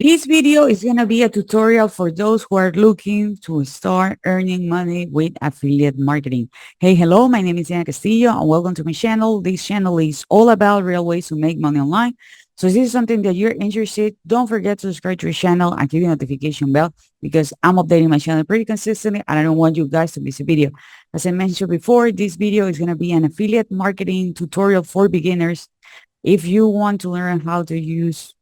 This video is going to be a tutorial for those who are looking to start earning money with affiliate marketing. Hey, hello, my name is Diana Castillo and welcome to my channel. This channel is all about real ways to make money online. So if this is something that you're interested, don't forget to subscribe to the channel and click the notification bell because I'm updating my channel pretty consistently and I don't want you guys to miss a video. As I mentioned before, this video is going to be an affiliate marketing tutorial for beginners. If you want to learn how to use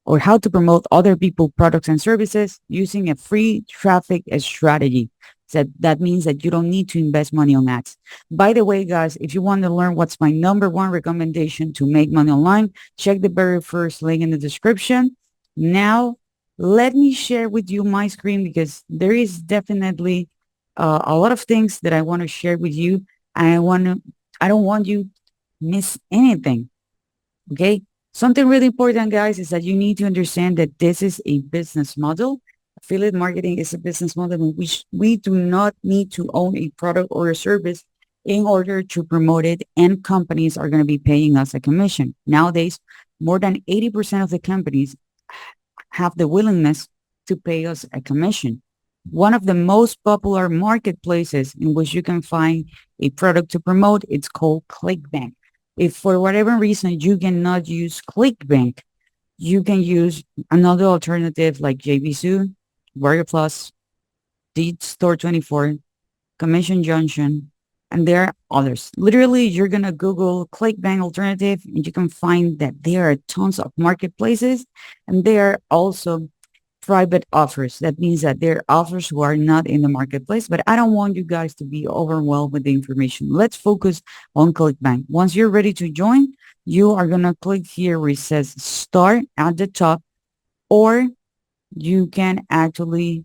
or how to promote other people's products and services using a free traffic strategy. So that means that you don't need to invest money on ads. By the way, guys, if you want to learn what's my number one recommendation to make money online, check the very first link in the description. Now, let me share with you my screen because there is definitely a lot of things that I want to share with you. I don't want you to miss anything. Okay. Something really important, guys, is that you need to understand that this is a business model. Affiliate marketing is a business model in which we do not need to own a product or a service in order to promote it, and companies are going to be paying us a commission. Nowadays, more than 80% of the companies have the willingness to pay us a commission. One of the most popular marketplaces in which you can find a product to promote, it's called ClickBank. If for whatever reason you cannot use ClickBank, you can use another alternative like JVZoo, Warrior Plus, Deed Store 24, Commission Junction, and there are others. Literally, you're going to Google ClickBank alternative and you can find that there are tons of marketplaces and there are also private offers. That means that there are offers who are not in the marketplace, but I don't want you guys to be overwhelmed with the information. Let's focus on ClickBank. Once you're ready to join, you are going to click here where it says start at the top, or you can actually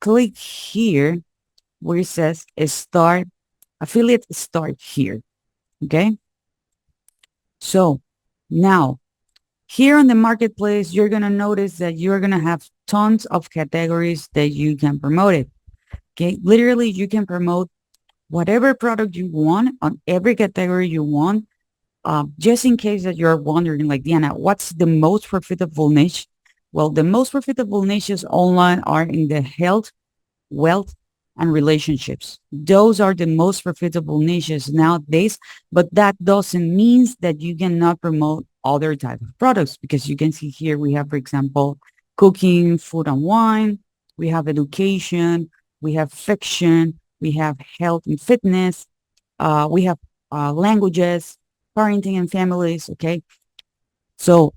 click here where it says start affiliate start here. Okay. So now here on the marketplace, you're going to notice that you're going to have tons of categories that you can promote it. Okay. Literally, you can promote whatever product you want on every category you want. Just in case that you're wondering, like, Diana, what's the most profitable niche? Well, the most profitable niches online are in the health, wealth, and relationships. Those are the most profitable niches nowadays, but that doesn't mean that you cannot promote other type of products, because you can see here we have, for example, cooking, food and wine, we have education, we have fiction, we have health and fitness, we have languages, parenting and families. Okay. So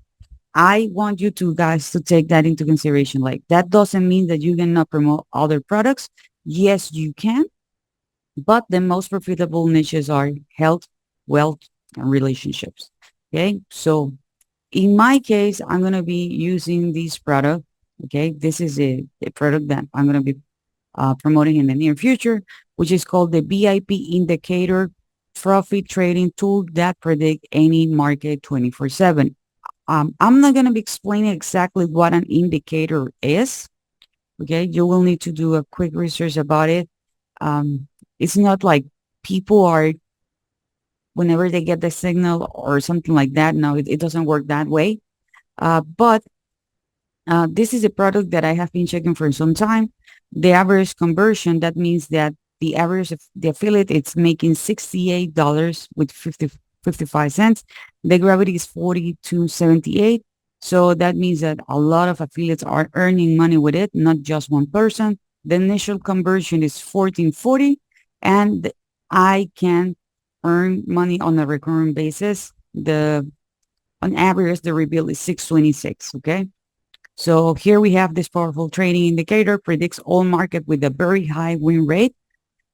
I want you to guys to take that into consideration. Like, that doesn't mean that you cannot promote other products. Yes, you can, but the most profitable niches are health, wealth, and relationships. Okay. So in my case, I'm going to be using this product. Okay. This is a product that I'm going to be promoting in the near future, which is called the BIP Indicator Profit Trading Tool that predict any market 24/7. I'm not going to be explaining exactly what an indicator is. Okay. You will need to do a quick research about it. It's not like people are, whenever they get the signal or something like that. No, it doesn't work that way. But this is a product that I have been checking for some time. The average conversion, that means that the average of the affiliate, it's making $68 with 55 cents. The gravity is 42.78. So that means that a lot of affiliates are earning money with it, not just one person. The initial conversion is 14.40, and I can earn money on a recurring basis. On average, the reveal is 626. Okay. So here we have this powerful trading indicator, predicts all market with a very high win rate,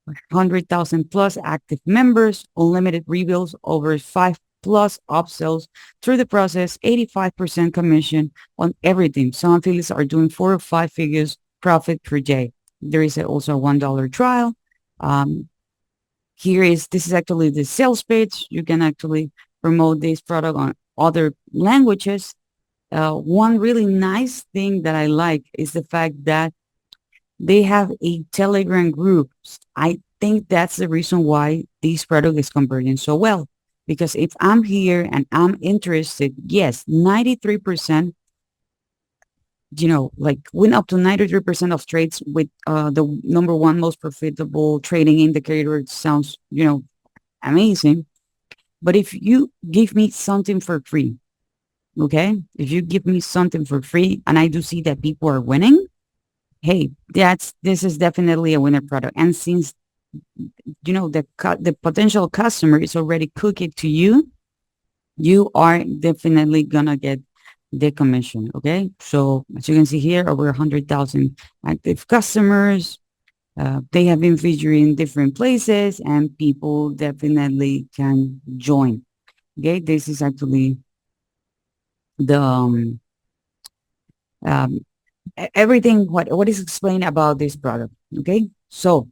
100,000 plus active members, unlimited reveals, over 5 plus upsells through the process, 85% commission on everything. Some affiliates are doing 4 or 5 figures profit per day. There is also a $1 trial. This is actually the sales page. You can actually promote this product on other languages. One really nice thing that I like is the fact that they have a Telegram group. I think that's the reason why this product is converting so well. Because if I'm here and I'm interested, yes, 93% like win up to 93% of trades with the number one most profitable trading indicator. It sounds, amazing. But if you give me something for free, okay? If you give me something for free and I do see that people are winning, hey, this is definitely a winner product. And since the potential customer is already cooking to you, you are definitely gonna get the commission. Okay, so as you can see here, over 100,000 active customers. They have been featured in different places, and people definitely can join. Okay, this is actually the um, everything what is explained about this product. Okay, so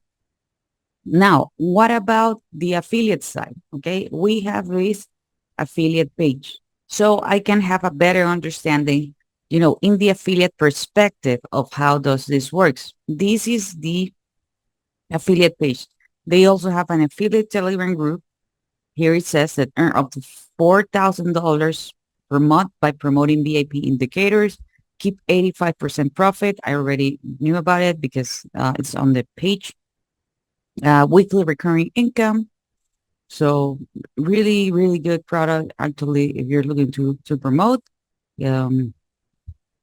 now what about the affiliate side? Okay, we have this affiliate page, so I can have a better understanding, in the affiliate perspective of how does this works. This is the affiliate page. They also have an affiliate Telegram group. Here it says that earn up to $4,000 per month by promoting VIP indicators. Keep 85% profit. I already knew about it because it's on the page. Weekly recurring income. So really, really good product. Actually, if you're looking to promote, um,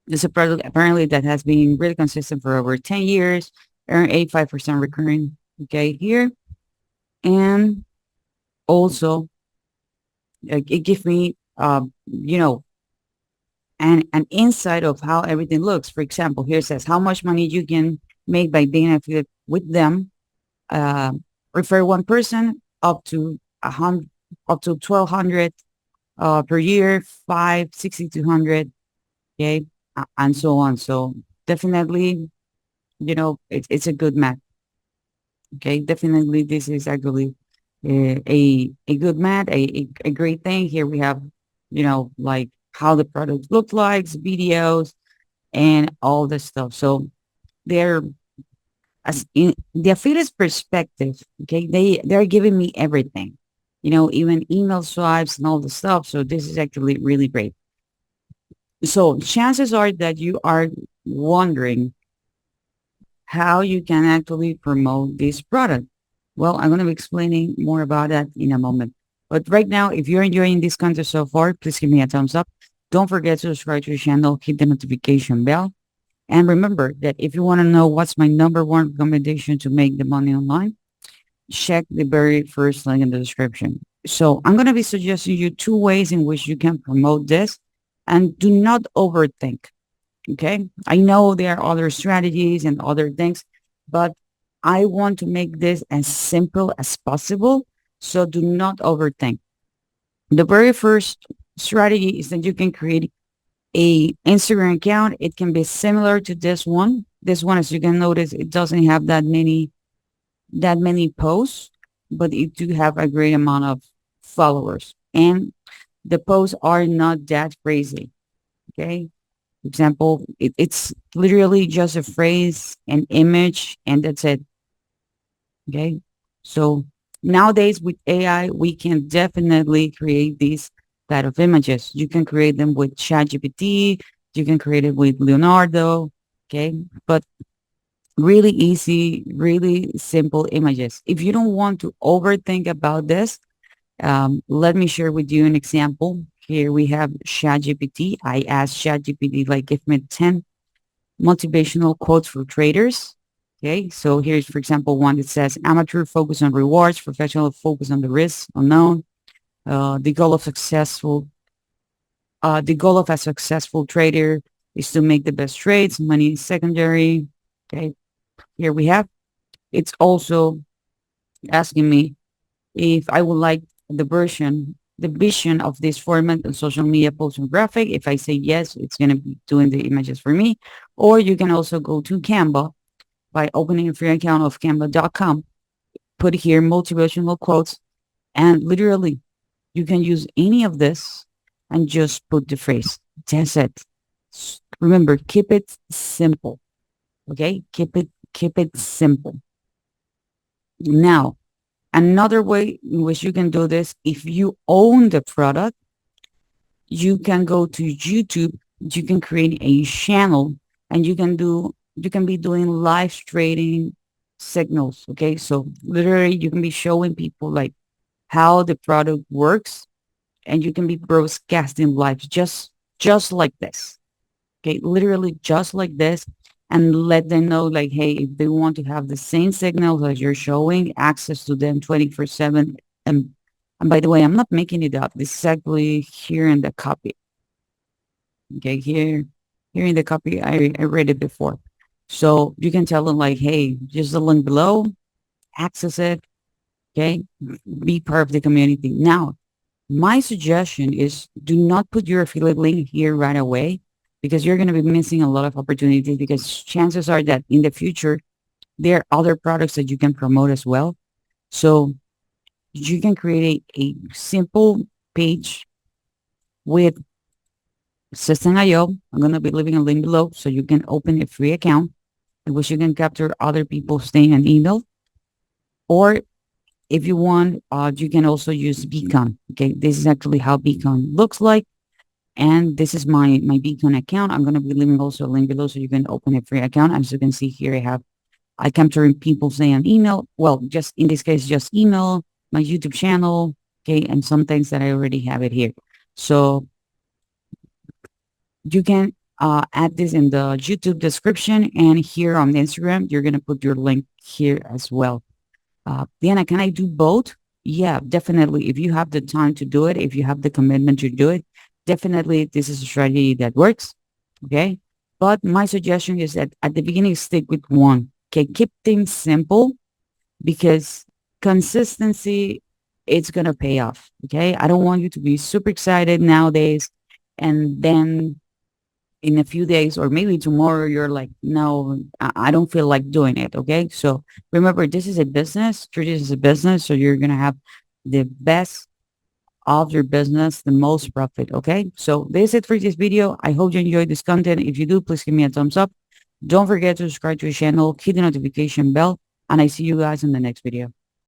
it's a product apparently that has been really consistent for over 10 years. Earn 85% recurring. Okay, here. And also it gives me, an insight of how everything looks. For example, here it says how much money you can make by being affiliated with them. Uh, Refer one person up to 100, up to 1,200 per year, 6,200, okay, and so on. So definitely, it's a good match. Okay, definitely, this is actually a good match, a great thing. Here we have, like how the product looks like, videos, and all the stuff. So they're as in the affiliate's perspective, okay, they're giving me everything, even email swipes and all the stuff. So this is actually really great. So chances are that you are wondering how you can actually promote this product. Well, I'm going to be explaining more about that in a moment. But right now, if you're enjoying this content so far, please give me a thumbs up. Don't forget to subscribe to the channel, hit the notification bell. And remember that if you want to know what's my number one recommendation to make the money online, check the very first link in the description. So I'm going to be suggesting you two ways in which you can promote this, and do not overthink. Okay. I know there are other strategies and other things, but I want to make this as simple as possible. So do not overthink. The very first strategy is that you can create a Instagram account. It can be similar to this one. This one, as you can notice, it doesn't have that many posts, but it do have a great amount of followers. And the posts are not that crazy. Okay. For example, it's literally just a phrase, an image, and that's it. Okay. So nowadays with AI, we can definitely create these type of images. You can create them with ChatGPT. You can create it with Leonardo. Okay. But really easy, really simple images. If you don't want to overthink about this, let me share with you an example. Here we have ChatGPT. I asked ChatGPT, like, give me 10 motivational quotes for traders. Okay, so here's, for example, one that says, amateur focus on rewards, professional focus on the risks unknown. The goal of a successful trader is to make the best trades. Money is secondary. Okay, here we have. It's also asking me if I would like the vision of this format on social media post and graphic. If I say yes, it's going to be doing the images for me. Or you can also go to Canva by opening a free account of canva.com, put here motivational quotes, and literally you can use any of this and just put the phrase. That's it. Remember, keep it simple. Okay? Keep it simple. Now, another way in which you can do this, if you own the product, you can go to YouTube. You can create a channel and you can be doing live trading signals. Okay. So literally you can be showing people like how the product works, and you can be broadcasting live just like this. Okay. Literally just like this, and let them know like, hey, if they want to have the same signals as you're showing, access to them 24/7. And, and by the way, I'm not making it up. This is actually here in the copy. Okay, here in the copy, I read it before. So you can tell them like, hey, just the link below, access it, okay? Be part of the community. Now, my suggestion is do not put your affiliate link here right away, because you're going to be missing a lot of opportunities, because chances are that in the future, there are other products that you can promote as well. So you can create a simple page with System.io. I'm going to be leaving a link below so you can open a free account in which you can capture other people's name and email. Or if you want, you can also use Beacon. Okay, this is actually how Beacon looks like. And this is my Beacon account. I'm going to be leaving also a link below so you can open a free account. As you can see here, I capturing people's name and email. Well, just in this case, just email, my YouTube channel, okay, and some things that I already have it here. So you can add this in the YouTube description, and here on Instagram, you're going to put your link here as well. Diana, can I do both? Yeah, definitely. If you have the time to do it, if you have the commitment to do it, definitely this is a strategy that works. Okay. But my suggestion is that at the beginning, stick with one. Okay. Keep things simple, because consistency, it's going to pay off. Okay. I don't want you to be super excited nowadays, and then in a few days or maybe tomorrow you're like, no, I don't feel like doing it. Okay. So remember, this is a business. Treat it as a business. So you're going to have the best of your business, the most profit. Okay. So this is it for this video. I hope you enjoyed this content. If you do, please give me a thumbs up. Don't forget to subscribe to the channel, hit the notification bell, and I see you guys in the next video.